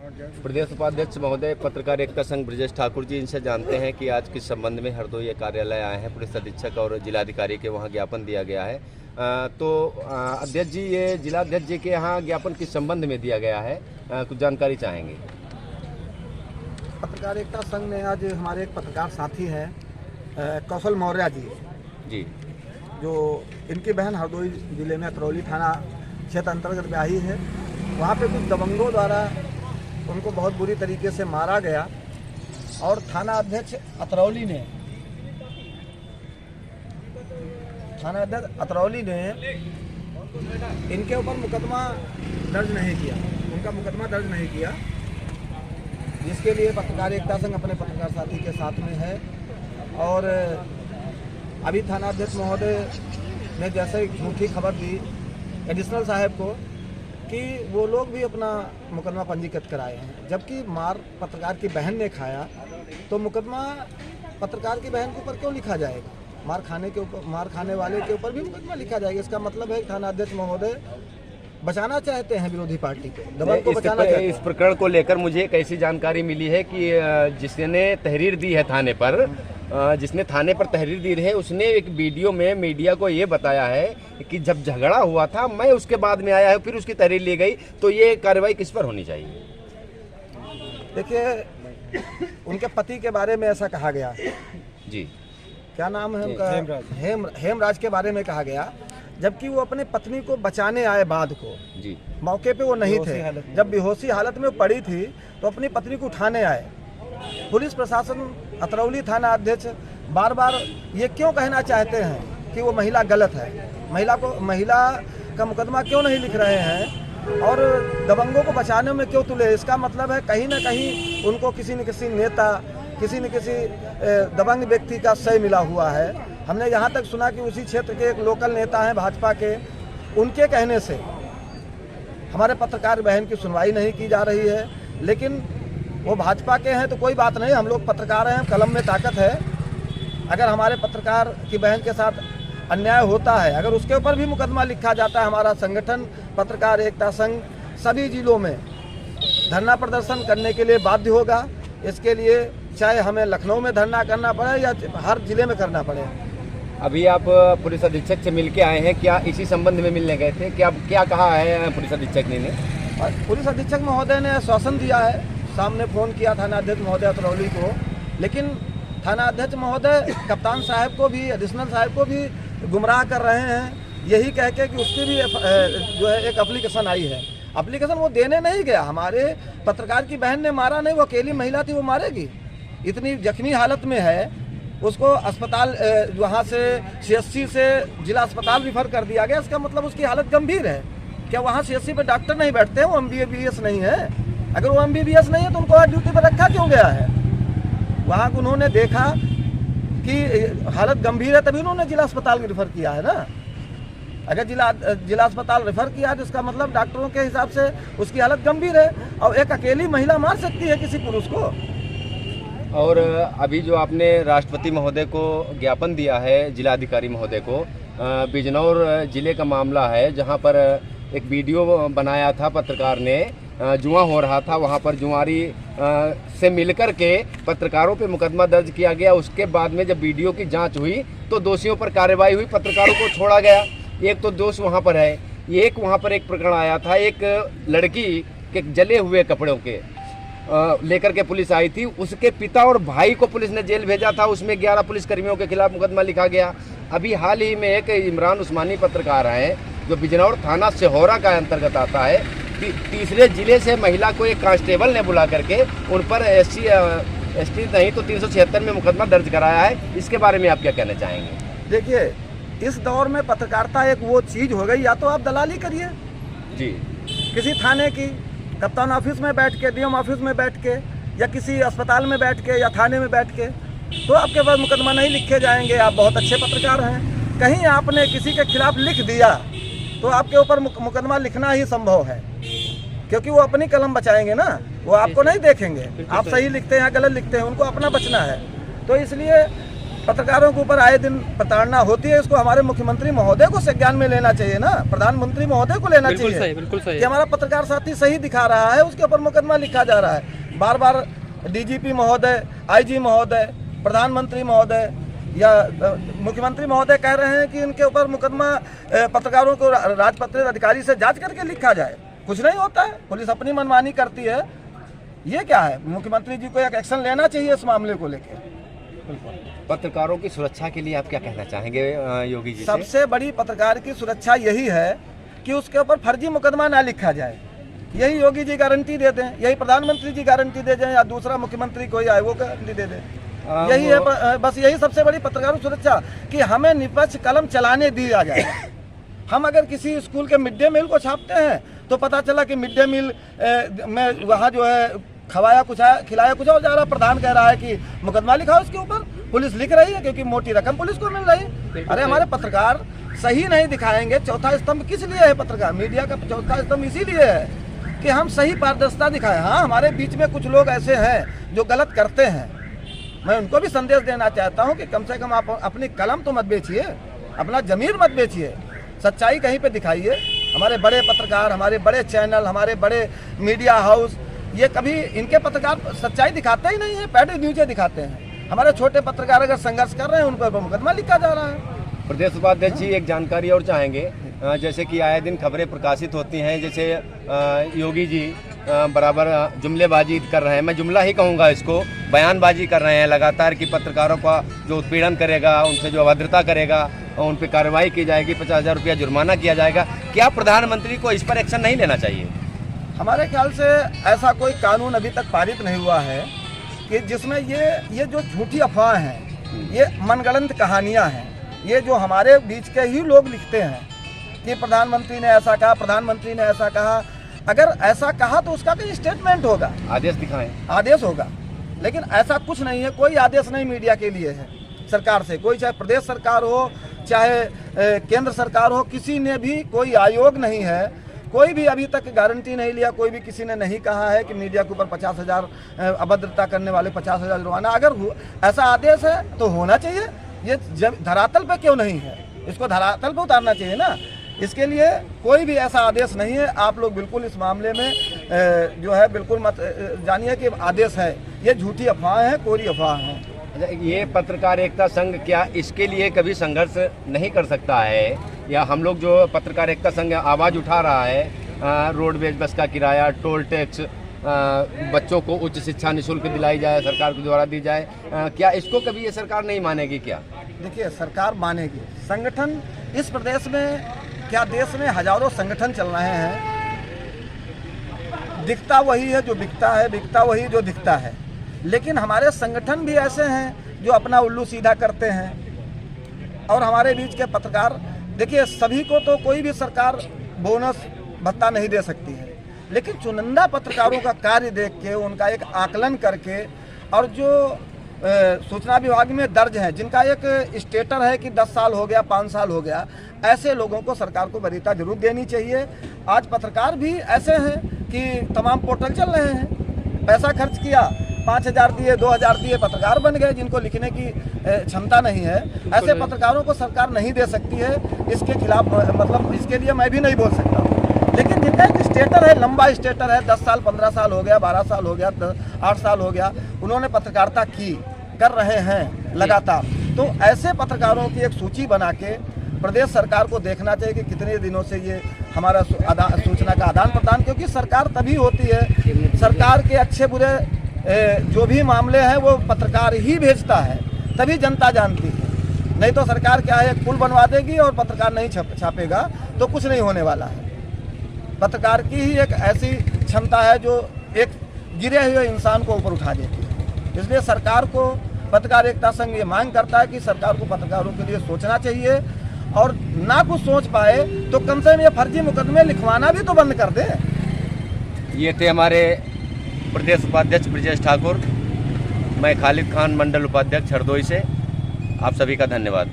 प्रदेश उपाध्यक्ष महोदय, पत्रकार एकता संघ ब्रजेश ठाकुर जी, इनसे जानते हैं कि आज किस संबंध में हरदोई कार्यालय आए हैं। पुलिस अधीक्षक और जिलाधिकारी के वहां ज्ञापन दिया गया है। अध्यक्ष जी, ये जिलाध्यक्ष जी के यहाँ ज्ञापन किस संबंध में दिया गया है, कुछ जानकारी चाहेंगे। पत्रकार एकता संघ ने आज हमारे एक पत्रकार साथी हैं कौशल मौर्य जी, जो इनकी बहन हरदोई जिले में अतरौली थाना क्षेत्र अंतर्गत ब्याही है, वहाँ पे कुछ दबंगों द्वारा उनको बहुत बुरी तरीके से मारा गया और थाना अध्यक्ष अतरौली ने इनके ऊपर मुकदमा दर्ज नहीं किया, जिसके लिए पत्रकार एकता संघ अपने पत्रकार साथी के साथ में है। और अभी थाना अध्यक्ष महोदय ने जैसे ही झूठी खबर दी एडिशनल साहब को कि वो लोग भी अपना मुकदमा पंजीकृत कराए हैं, जबकि मार पत्रकार की बहन ने खाया तो मुकदमा पत्रकार की बहन के ऊपर क्यों लिखा जाएगा? मार खाने वाले के ऊपर भी मुकदमा लिखा जाएगा। इसका मतलब है कि थाना अध्यक्ष महोदय बचाना चाहते हैं विरोधी पार्टी को, दबंग को बचाना चाहते हैं। इस प्रकरण को लेकर मुझे एक ऐसी जानकारी मिली है कि जिसने तहरीर दी है थाने पर, तहरीर दी है, उसने एक वीडियो में मीडिया को ये बताया है कि जब झगड़ा हुआ था मैं उसके बाद में आया है, फिर उसकी तहरीर ली गई। तो ये कार्रवाई किस पर होनी चाहिए? देखिए, उनके पति के बारे में ऐसा कहा गया जी, क्या नाम है उनका? हेमराज के बारे में कहा गया, जबकि वो अपने पत्नी को बचाने आए बाद को जी, मौके पे वो नहीं थे। जब बेहोशी हालत में वो पड़ी थी तो अपनी पत्नी को उठाने आए। पुलिस प्रशासन, अतरौली थाना अध्यक्ष बार बार ये क्यों कहना चाहते हैं कि वो महिला गलत है? महिला का मुकदमा क्यों नहीं लिख रहे हैं और दबंगों को बचाने में क्यों तुले? इसका मतलब है कहीं ना कहीं उनको किसी न किसी नेता, किसी न किसी दबंग व्यक्ति का सही मिला हुआ है। हमने यहाँ तक सुना कि उसी क्षेत्र के एक लोकल नेता हैं भाजपा के, उनके कहने से हमारे पत्रकार बहन की सुनवाई नहीं की जा रही है। लेकिन वो भाजपा के हैं तो कोई बात नहीं, हम लोग पत्रकार हैं, कलम में ताकत है। अगर हमारे पत्रकार की बहन के साथ अन्याय होता है, अगर उसके ऊपर भी मुकदमा लिखा जाता है, हमारा संगठन पत्रकार एकता संघ सभी जिलों में धरना प्रदर्शन करने के लिए बाध्य होगा। इसके लिए चाहे हमें लखनऊ में धरना करना पड़े या हर जिले में करना पड़े। अभी आप पुलिस अधीक्षक से मिलके आए हैं, क्या इसी संबंध में मिलने गए थे? क्या कहा है पुलिस अधीक्षक ने? पुलिस अधीक्षक महोदय ने आश्वासन दिया है, सामने फ़ोन किया थाना अध्यक्ष महोदय अतरौली को, लेकिन थाना अध्यक्ष महोदय कप्तान साहब को भी, एडिशनल साहब को भी गुमराह कर रहे हैं, यही कह के कि उसकी भी जो है एक एप्लीकेशन आई है। एप्लीकेशन वो देने नहीं गया, हमारे पत्रकार की बहन ने मारा नहीं, वो अकेली महिला थी, वो मारेगी? इतनी जख्मी हालत में है, उसको अस्पताल वहाँ से CSC से जिला अस्पताल रिफर कर दिया गया। इसका मतलब उसकी हालत गंभीर है। क्या वहाँ CSC पे डॉक्टर नहीं बैठते हैं? वो MBBS नहीं है? अगर वो MBBS नहीं है तो उनको ड्यूटी पर रखा क्यों गया है? वहाँ उन्होंने देखा कि हालत गंभीर है, तभी उन्होंने जिला अस्पताल में रिफ़र किया है ना। अगर जिला अस्पताल रेफर किया तो इसका मतलब डॉक्टरों के हिसाब से उसकी हालत गंभीर है, और एक अकेली महिला मार सकती है किसी पुरुष को। और अभी जो आपने राष्ट्रपति महोदय को ज्ञापन दिया है, जिलाधिकारी महोदय को, बिजनौर जिले का मामला है, जहां पर एक वीडियो बनाया था पत्रकार ने, जुआ हो रहा था, वहां पर जुआरी से मिलकर के पत्रकारों पे मुकदमा दर्ज किया गया। उसके बाद में जब वीडियो की जांच हुई तो दोषियों पर कार्रवाई हुई, पत्रकारों को छोड़ा गया। एक तो दोष वहां पर है, एक वहां पर एक प्रकरण आया था, एक लड़की के जले हुए कपड़ों के लेकर के पुलिस आई थी, उसके पिता और भाई को पुलिस ने जेल भेजा था, उसमें 11 पुलिसकर्मियों के खिलाफ मुकदमा लिखा गया। अभी हाल ही में एक इमरान उस्मानी पत्रकार हैं, जो बिजनौर थाना सिहोरा का अंतर्गत आता है, तीसरे जिले से महिला को एक कांस्टेबल ने बुला करके उन पर ST नहीं तो 376 में मुकदमा दर्ज कराया है। इसके बारे में आप क्या कहना चाहेंगे? देखिए, इस दौर में पत्रकारिता एक वो चीज़ हो गई, या तो आप दलाली करिए जी, किसी थाने की, कप्तान ऑफिस में बैठ के, DM ऑफिस में बैठ के, या किसी अस्पताल में बैठ के, या थाने में बैठ के, तो आपके पास मुकदमा नहीं लिखे जाएंगे। आप बहुत अच्छे पत्रकार हैं। कहीं आपने किसी के खिलाफ लिख दिया तो आपके ऊपर मुकदमा लिखना ही संभव है, क्योंकि वो अपनी कलम बचाएंगे ना, वो आपको नहीं देखेंगे आप सही लिखते हैं या गलत लिखते हैं, उनको अपना बचना है। तो इसलिए पत्रकारों के ऊपर आए दिन प्रताड़ना होती है, इसको हमारे मुख्यमंत्री महोदय को संज्ञान में लेना चाहिए ना, प्रधानमंत्री महोदय को लेना चाहिए। बिल्कुल सही। कि हमारा पत्रकार साथी सही दिखा रहा है, उसके ऊपर मुकदमा लिखा जा रहा है। बार बार डीजीपी महोदय, आईजी महोदय, प्रधानमंत्री महोदय या मुख्यमंत्री महोदय कह रहे हैं कि इनके ऊपर मुकदमा पत्रकारों को राजपत्रित अधिकारी से जांच करके लिखा जाए। कुछ नहीं होता है, पुलिस अपनी मनमानी करती है। ये क्या है? मुख्यमंत्री जी को एक एक्शन लेना चाहिए इस मामले को लेकर। पत्रकारों की सुरक्षा के लिए आप क्या कहना चाहेंगे योगी जी? सबसे बड़ी पत्रकार की सुरक्षा यही है कि उसके ऊपर फर्जी मुकदमा ना लिखा जाए। यही योगी जी गारंटी दे दें, यही प्रधानमंत्री जी गारंटी दे दें, या दूसरा मुख्यमंत्री कोई आए वो गारंटी दे दें। यही है, बस यही सबसे बड़ी पत्रकारों की सुरक्षा, कि हमें निष्पक्ष कलम चलाने दिया जाए। हम अगर किसी स्कूल के मिड डे मील को छापते हैं तो पता चला कि मिड डे मील में वहाँ जो है खिलाया कुछ और जा रहा, प्रधान कह रहा है कि मुकदमा लिखा उसके ऊपर, पुलिस लिख रही है क्योंकि मोटी रकम पुलिस को मिल रही है। अरे हमारे पत्रकार सही नहीं दिखाएंगे। चौथा स्तंभ किस लिए है? पत्रकार मीडिया का चौथा स्तंभ इसीलिए है कि हम सही पारदर्शिता दिखाएं। हाँ, हमारे बीच में कुछ लोग ऐसे हैं जो गलत करते हैं, मैं उनको भी संदेश देना चाहता हूँ कि कम से कम आप अपनी कलम तो मत बेचिए, अपना जमीर मत बेचिए, सच्चाई कहीं पे दिखाइए। हमारे बड़े पत्रकार, हमारे बड़े चैनल, हमारे बड़े मीडिया हाउस, ये कभी इनके पत्रकार सच्चाई दिखाते ही नहीं है, पैड न्यूज़ें दिखाते हैं। हमारे छोटे पत्रकार अगर संघर्ष कर रहे हैं उन पर मुकदमा लिखा जा रहा है। प्रदेश उपाध्यक्ष जी, एक जानकारी और चाहेंगे, जैसे कि आए दिन खबरें प्रकाशित होती हैं, जैसे योगी जी बराबर जुमलेबाजी कर रहे हैं, मैं जुमला ही कहूँगा इसको, बयानबाजी कर रहे हैं लगातार कि पत्रकारों का जो उत्पीड़न करेगा, उनसे जो अभद्रता करेगा उन पर कार्रवाई की जाएगी, 50,000 रुपया जुर्माना किया जाएगा। क्या प्रधानमंत्री को इस पर एक्शन नहीं लेना चाहिए? हमारे ख्याल से ऐसा कोई कानून अभी तक पारित नहीं हुआ है कि जिसमें ये जो झूठी अफवाह हैं, ये मनगढ़ंत कहानियाँ हैं, ये जो हमारे बीच के ही लोग लिखते हैं कि प्रधानमंत्री ने ऐसा कहा, प्रधानमंत्री ने ऐसा कहा। अगर ऐसा कहा तो उसका कोई स्टेटमेंट होगा, आदेश दिखाएं, आदेश होगा, लेकिन ऐसा कुछ नहीं है। कोई आदेश नहीं मीडिया के लिए है सरकार से, कोई चाहे प्रदेश सरकार हो चाहे केंद्र सरकार हो, किसी ने भी कोई आयोग नहीं है, कोई भी अभी तक गारंटी नहीं लिया, कोई भी किसी ने नहीं कहा है कि मीडिया के ऊपर 50,000 अभद्रता करने वाले 50,000 जुर्माना। अगर ऐसा आदेश है तो होना चाहिए, ये धरातल पे क्यों नहीं है? इसको धरातल पे उतारना चाहिए ना। इसके लिए कोई भी ऐसा आदेश नहीं है। आप लोग बिल्कुल इस मामले में जो है बिल्कुल मत जानिए कि आदेश है, ये झूठी अफवाह है, कोरी अफवाह है। ये पत्रकार एकता संघ क्या इसके लिए कभी संघर्ष नहीं कर सकता है? या हम लोग जो पत्रकार एकता संघ आवाज़ उठा रहा है, रोडवेज बस का किराया, टोल टैक्स, बच्चों को उच्च शिक्षा निःशुल्क दिलाई जाए, सरकार के द्वारा दी जाए, क्या इसको कभी ये सरकार नहीं मानेगी? क्या देखिए, सरकार मानेगी। संगठन इस प्रदेश में, क्या देश में हजारों संगठन चल रहे हैं, दिखता वही है जो बिकता है, बिकता वही जो दिखता है। लेकिन हमारे संगठन भी ऐसे हैं जो अपना उल्लू सीधा करते हैं। और हमारे बीच के पत्रकार, देखिए, सभी को तो कोई भी सरकार बोनस भत्ता नहीं दे सकती है, लेकिन चुनिंदा पत्रकारों का कार्य देख के, उनका एक आकलन करके, और जो सूचना विभाग में दर्ज है, जिनका एक स्टेटर है कि 10 साल हो गया, 5 साल हो गया, ऐसे लोगों को सरकार को वरीयता जरूर देनी चाहिए। आज पत्रकार भी ऐसे हैं कि तमाम पोर्टल चल रहे हैं, पैसा खर्च किया, 5,000 दिए, 2,000 दिए, पत्रकार बन गए, जिनको लिखने की क्षमता नहीं है। ऐसे पत्रकारों को सरकार नहीं दे सकती है। इसके खिलाफ, मतलब इसके लिए मैं भी नहीं बोल सकता, लेकिन जिनका एक स्टेटर है, लंबा स्टेटर है, 10 साल 15 साल हो गया, 12 साल हो गया, 8 साल हो गया, उन्होंने पत्रकारिता की, कर रहे हैं लगातार, तो ऐसे पत्रकारों की एक सूची बना के प्रदेश सरकार को देखना चाहिए कि कितने दिनों से ये हमारा सूचना का आदान प्रदान, क्योंकि सरकार तभी होती है, सरकार के अच्छे बुरे जो भी मामले हैं वो पत्रकार ही भेजता है, तभी जनता जानती है। नहीं तो सरकार क्या है, पुल बनवा देगी और पत्रकार नहीं छापेगा तो कुछ नहीं होने वाला है। पत्रकार की ही एक ऐसी क्षमता है जो एक गिरे हुए इंसान को ऊपर उठा देती है। इसलिए सरकार को, पत्रकार एकता संघ ये मांग करता है कि सरकार को पत्रकारों के लिए सोचना चाहिए, और ना कुछ सोच पाए तो कम से कम ये फर्जी मुकदमे लिखवाना भी तो बंद कर दे। ये थे हमारे प्रदेश उपाध्यक्ष ब्रजेश ठाकुर। मैं खालिद खान, मंडल उपाध्यक्ष हरदोई से। आप सभी का धन्यवाद।